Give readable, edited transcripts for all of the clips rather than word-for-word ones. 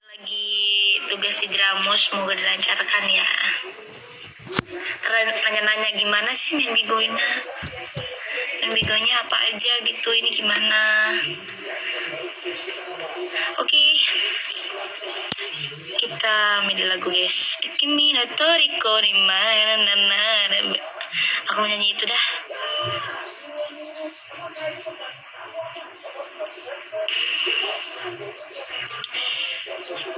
Lagi tugas di Dramos, semoga dilancarkan ya. Karena nanya-nanya gimana sih main bigonya, apa aja gitu, ini gimana. Oke, kita milih lagu guys. Kimi no toriko ni mana. Aku mau nyanyi itu dah.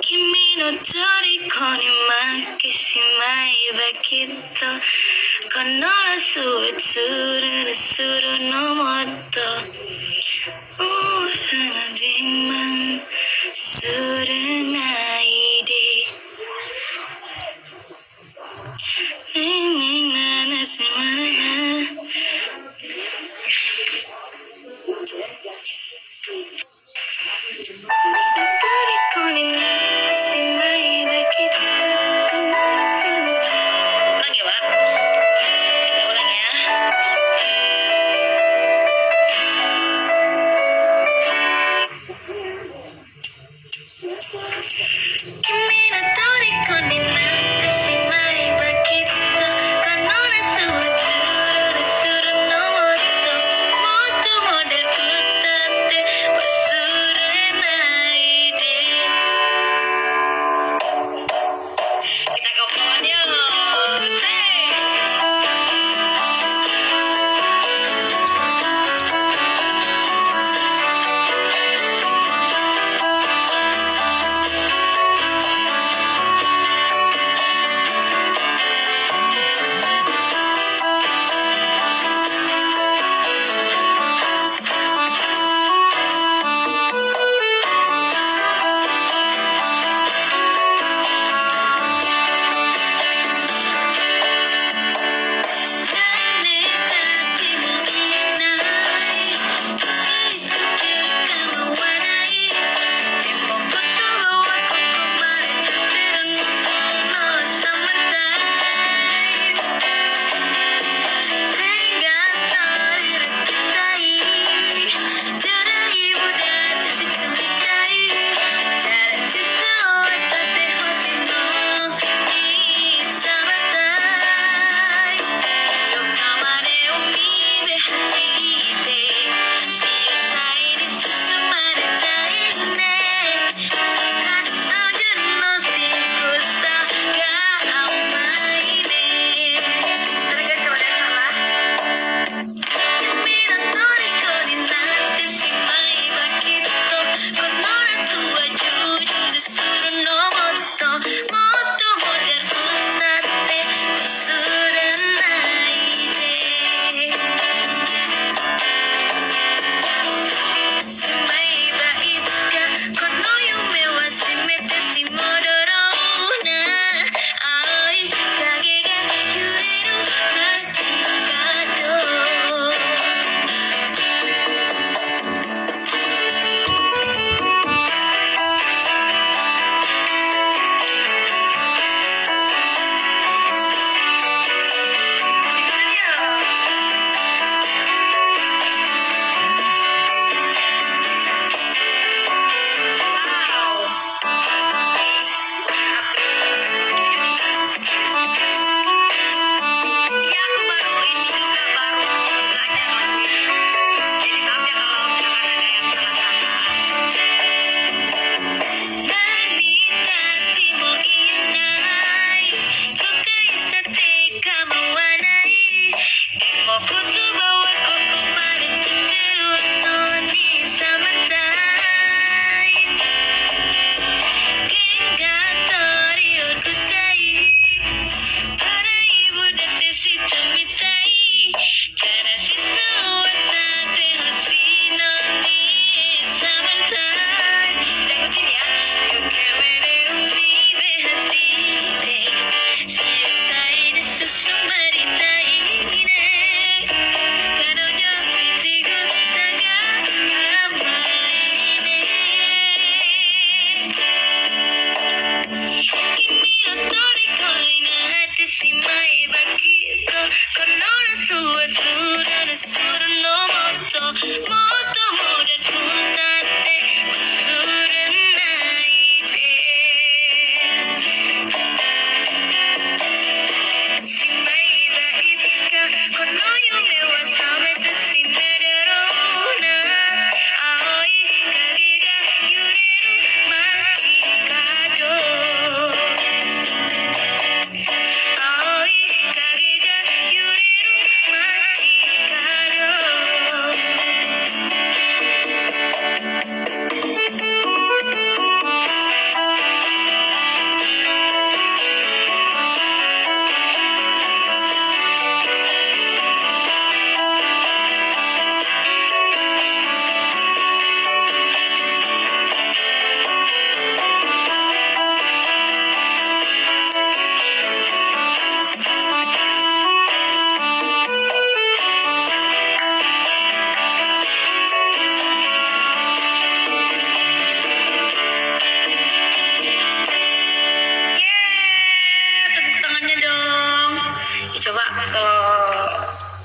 Kimi no toriko ni makishimai ba kitto kono rasu wa tsururu suru no motto jiman surunai de Ulang ya, Pak. Kita ulang ya. Kimi no toriko ni natte shimai ba kitto kono natsu wa tsururu suru no motto motto mo deku tatte wasuranai de. Kita ke pohon yuk. Moto muda ku tate, surunai je.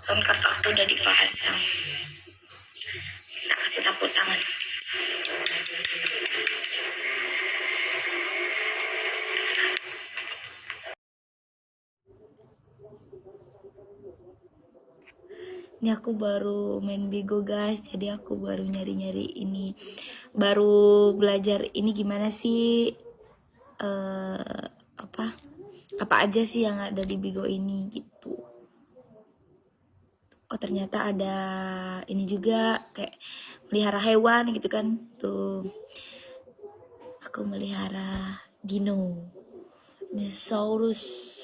sound card aku udah dipasang. Tak kasih tepuk tangan. Ini aku baru main Bigo guys, jadi aku baru nyari-nyari ini, baru belajar ini gimana sih, apa aja sih yang ada di Bigo ini gitu. Oh ternyata ada ini juga kayak melihara hewan gitu kan. Tuh aku melihara dino, dinosaurus.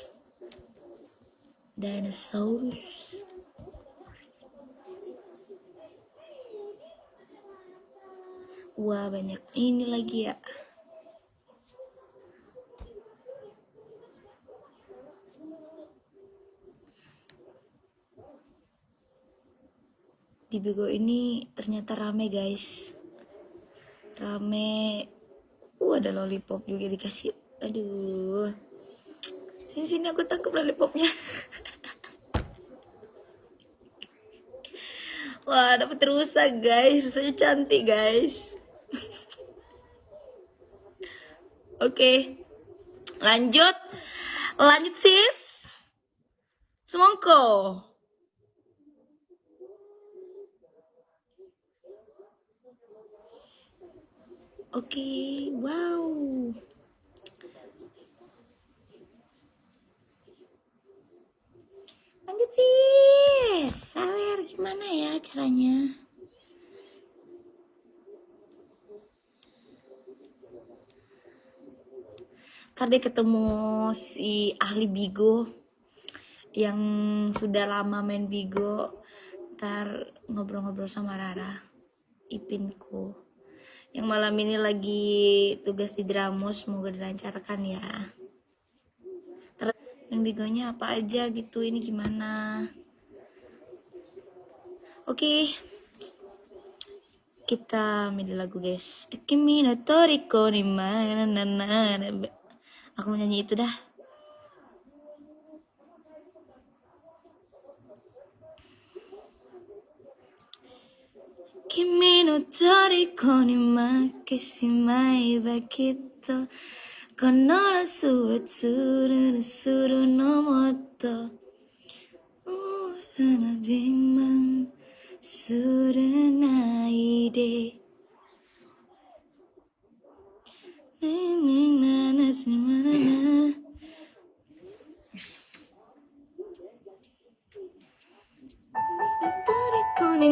Wah banyak ini lagi ya. Di Bigo ini ternyata rame guys, rame. Ada lollipop juga dikasih. Aduh, sini aku tangkap lollipopnya. Wah dapet rusa guys, rusanya cantik guys. Oke, lanjut sis, semongko. Oke, wow. Lanjut sis, sawer gimana ya caranya? Tadi ketemu si ahli Bigo yang sudah lama main Bigo. Ntar ngobrol-ngobrol sama Rara, Ipinku, yang malam ini lagi tugas di Dramos, semoga dilancarkan ya. Main Bigonya apa aja gitu, ini gimana? Oke, kita milih lagu guys. Kimi no toriko ni mana. Aku mau nyanyi itu dah. Kimi no toriko ni makeshimai wa kitto kono nasu wa tsuru no motto na jiman suru nai de toriko ni